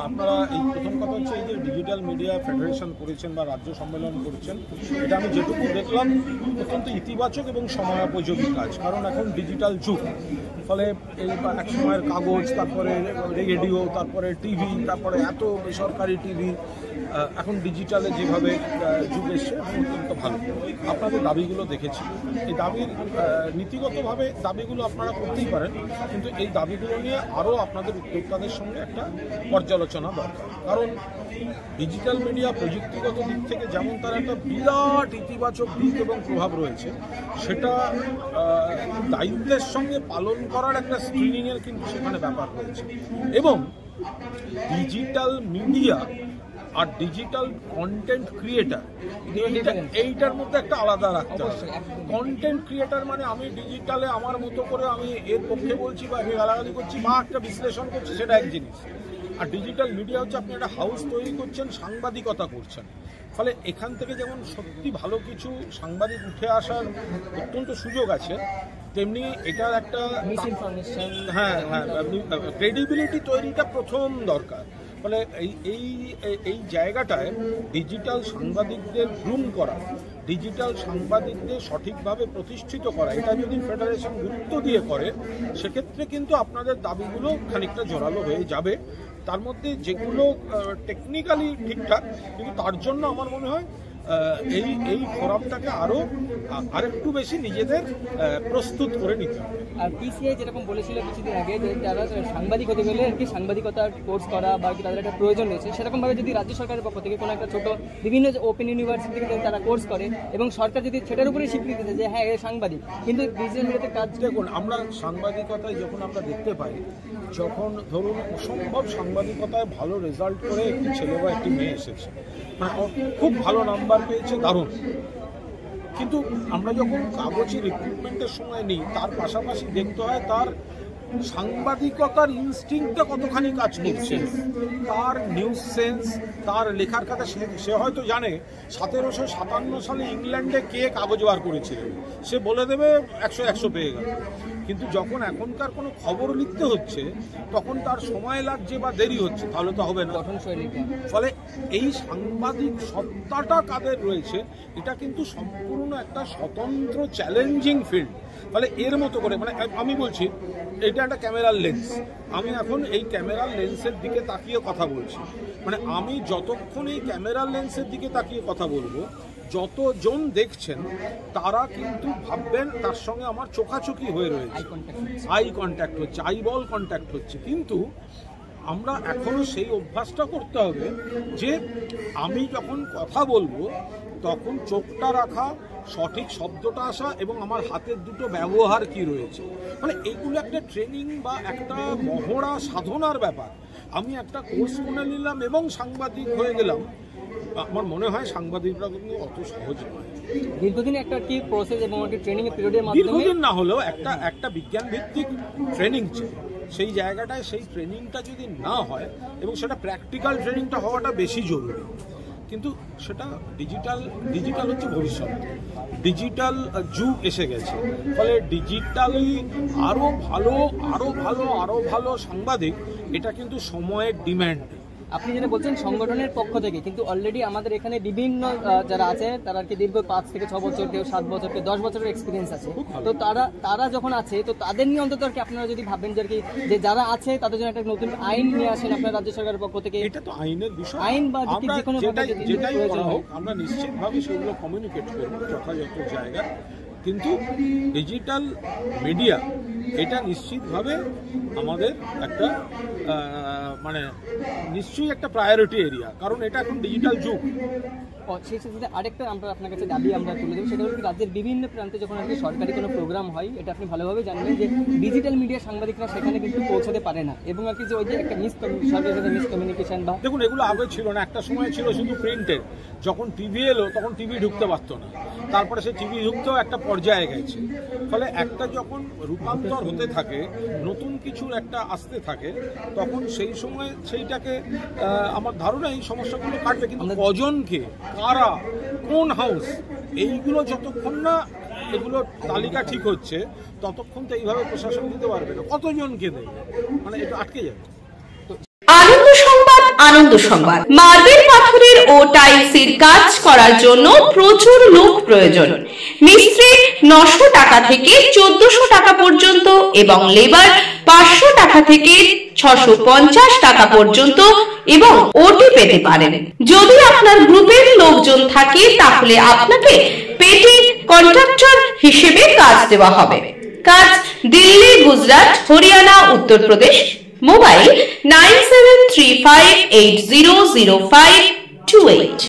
আপনারা এই প্রথম কথা হচ্ছে এই যে ডিজিটাল মিডিয়া ফেডারেশন করেছেন বা রাজ্য সম্মেলন করেছেন, এটা আমি যেটুকু দেখলাম অত্যন্ত ইতিবাচক এবং সময়োপযোগী কাজ। কারণ এখন ডিজিটাল যুগ, ফলে এই এক সময়ের কাগজ, তারপরে রেডিও, তারপরে টিভি, তারপরে এত বেসরকারি টিভি, এখন ডিজিটালে যেভাবে যুগ এসছে এখন অত্যন্ত ভালো। আপনাদের দাবিগুলো দেখেছি, এই দাবির নীতিগতভাবে দাবিগুলো আপনারা করতেই পারেন, কিন্তু এই দাবিগুলো নিয়ে আরও আপনাদের উদ্যোক্তাদের সঙ্গে একটা পর্যালোচনা দরকার। কারণ ডিজিটাল মিডিয়া প্রযুক্তিগত দিক থেকে যেমন তার একটা বিরাট ইতিবাচক দিক এবং প্রভাব রয়েছে, সেটা দায়িত্বের সঙ্গে পালন করার একটা স্ক্রিনিংয়ের কিন্তু সেখানে ব্যাপার রয়েছে। এবং ডিজিটাল মিডিয়া আর ডিজিটাল কন্টেন্ট ক্রিয়েটার এইটার মধ্যে একটা আলাদা রাখতে হবে। কন্টেন্ট ক্রিয়েটার মানে আমি ডিজিটালে আমার মতো করে আমি এর পক্ষে বলছি বা গালাগালি করছি বা একটা বিশ্লেষণ করছি, সেটা এক জিনিস। আর ডিজিটাল মিডিয়া হচ্ছে আপনি একটা হাউস তৈরি করছেন, সাংবাদিকতা করছেন। ফলে এখান থেকে যেমন সত্যি ভালো কিছু সাংবাদিক উঠে আসার অত্যন্ত সুযোগ আছে, তেমনি এটার একটা ক্রেডিবিলিটি তৈরিটা প্রথম দরকার। ফলে এই জায়গাটায় ডিজিটাল সাংবাদিকদের গ্রুম করা, ডিজিটাল সাংবাদিকদের সঠিকভাবে প্রতিষ্ঠিত করা, এটা যদি ফেডারেশন গুরুত্ব দিয়ে করে, সেক্ষেত্রে কিন্তু আপনাদের দাবিগুলো খানিকটা জোরালো হয়ে যাবে। তার মধ্যে যেগুলো টেকনিক্যালি ঠিকঠাক, কিন্তু তার জন্য আমার মনে হয় এই ফোরামটাকে আরেকটু বেশি নিজেদের প্রস্তুত করে নিতে হবে। আর পিসিআই যেরকম বলেছিল কিছুদিন আগে যে যারা সাংবাদিক হতে গেলে আর কি সাংবাদিকতার কোর্স করা বা তাদের একটা প্রয়োজন রয়েছে, সেরকমভাবে যদি রাজ্য সরকারের পক্ষ থেকে কোনো একটা ছোট বিভিন্ন ওপেন ইউনিভার্সিটি থেকে তারা কোর্স করে এবং সরকার যদি সেটার উপরে স্বীকৃতি দেয় যে হ্যাঁ এ সাংবাদিক, কিন্তু ডিজিটাল মিডিয়াতে কাজ দেখুন, আমরা সাংবাদিকতায় যখন আমরা দেখতে পাই, যখন ধরুন অসম্ভব সাংবাদিকতায় ভালো রেজাল্ট করে একটি ছেলে বা একটি মেয়ে এসেছে, মানে খুব ভালো নাম্বার পেয়েছে, দারুণ, কিন্তু আমরা যখন কাগজে রিক্রুটমেন্টের সময় নিই, তার পাশাপাশি দেখতে হয় তার সাংবাদিকতার ইনস্টিংক্টটা কতখানি কাজ করছে, তার নিউজ সেন্স, তার লেখার কথা। সে হয়তো জানে 1757 সালে ইংল্যান্ডে কে কাগজ বার করেছিলেন, সে বলে দেবে 100 পেয়ে গেল। কিন্তু যখন এখনকার কোনো খবর লিখতে হচ্ছে, তখন তার সময় লাগছে বা দেরি হচ্ছে, তাহলে তো হবে না। ফলে এই সাংবাদিক সত্তাটা কাদের রয়েছে, এটা কিন্তু সম্পূর্ণ একটা স্বতন্ত্র চ্যালেঞ্জিং ফিল্ড। ফলে এর মতো করে, মানে আমি বলছি এটা একটা ক্যামেরার লেন্স, আমি এখন এই ক্যামেরার লেন্সের দিকে তাকিয়ে কথা বলছি, মানে আমি যতক্ষণ এই ক্যামেরার লেন্সের দিকে তাকিয়ে কথা বলবো, যতজন দেখছেন তারা কিন্তু ভাববেন তার সঙ্গে আমার চোখাচোখি হয়ে রয়েছে, আই কন্ট্যাক্ট হচ্ছে, আই বল কন্ট্যাক্ট হচ্ছে। কিন্তু আমরা এখনো সেই অভ্যাসটা করতে হবে যে আমি যখন কথা বলবো তখন চোখটা রাখা, সঠিক শব্দটা আসা এবং আমার হাতের দুটো ব্যবহার কি রয়েছে, মানে এইগুলো একটা ট্রেনিং বা একটা মহড়া সাধনার ব্যাপার। আমি একটা কোর্স করে নিলাম এবং সাংবাদিক হয়ে গেলাম, আমার মনে হয় সাংবাদিকরা কিন্তু অত সহজ নয়। দীর্ঘদিন একটা কি প্রসেস এবং একটা ট্রেনিং পিরিয়ডের মাধ্যমে, দীর্ঘদিন না হলেও একটা বিজ্ঞান ভিত্তিক ট্রেনিং চাই। সেই জায়গাটায় সেই ট্রেনিংটা যদি না হয়, এবং সেটা প্র্যাকটিক্যাল ট্রেনিংটা হওয়াটা বেশি জরুরি। কিন্তু সেটা ডিজিটাল হচ্ছে ভবিষ্যৎ, ডিজিটাল যুগ এসে গেছে। ফলে ডিজিটালি আরও ভালো সাংবাদিক, এটা কিন্তু সময়ের ডিম্যান্ড। আপনি যেটা বলছেন সংগঠনের পক্ষ থেকে, কিন্তু অলরেডি আমাদের এখানে বিভিন্ন যারা আছে তারা কি দীর্ঘ 5 থেকে 6 বছর, কেউ 7 বছর, কেউ 10 বছরের এক্সপিরিয়েন্স আছে। তো তারা যখন আছে, তো তাদের নিয়ে অন্তত আর কি আপনারা যদি ভাবেন যে আর কি যে যারা আছে তাদের জন্য একটা নতুন আইন নিয়ে আসেন আপনার রাজ্য সরকারের পক্ষ থেকে। এটা তো আইনের বিষয়, আইন বা যে কোনো যেটাই করা হোক, আমরা নিশ্চিতভাবে সেগুলো কমিউনিকেট করব যথাযথ জায়গায়। কিন্তু ডিজিটাল মিডিয়া এটা নিশ্চিতভাবে আমাদের একটা মানে নিশ্চয়ই একটা প্রায়োরিটি এরিয়া, কারণ এটা এখন ডিজিটাল যুগ। সেই সাথে আরেকটা আমরা আপনার কাছে দাবি আমরা তুলে দেবো, সেটা হলো রাজ্যের বিভিন্ন প্রান্তে যখন আর কি সরকারি কোনো প্রোগ্রাম হয়, এটা আপনি ভালোভাবে জানবেন যে ডিজিটাল মিডিয়া সাংবাদিকরা সেখানে কিন্তু পৌঁছাতে পারে না, এবং আর কি যে ওই যে একটা সরকারের সাথে মিসকমিউনিকেশন বা, দেখুন এগুলো আগে ছিল না, একটা সময় ছিল শুধু প্রিন্টের। যখন টিভি এলো তখন টিভি ঢুকতে পারতো না, তারপরে সে টিভি ঢুকতেও একটা পর্যায়ে গেছে। ফলে একটা যখন রূপান্তর হতে থাকে, নতুন কিছুর একটা আসতে থাকে, তখন সেই সময় সেইটাকে আমার ধারণা এই সমস্যাগুলো কাটবে। কিন্তু কজনকে, কারা, কোন হাউস, এইগুলো যতক্ষণ না এগুলো তালিকা ঠিক হচ্ছে, ততক্ষণ তো এইভাবে প্রশাসন দিতে পারবে না। কতজনকে দেবে, মানে এটা আটকে যাবে। আনন্দ সংবাদ আনন্দ সংবাদ। মার্বেল পাথরের ও টাইলসের কাজ করার জন্য প্রচুর লোক প্রয়োজন। মিস্ত্রি 900 টাকা থেকে 1400 টাকা পর্যন্ত এবং লেবার 500 টাকা থেকে 650 টাকা পর্যন্ত এবং ওটি পেতে পারেন। যদি আপনার গ্রুপের লোকজন থাকে তাহলে আপনাকে পেটি কন্ট্রাক্টর হিসেবে কাজ দেওয়া হবে। কাজ দিল্লি, গুজরাট, হরিয়ানা, উত্তরপ্রদেশ। মোবাইল 9735800528।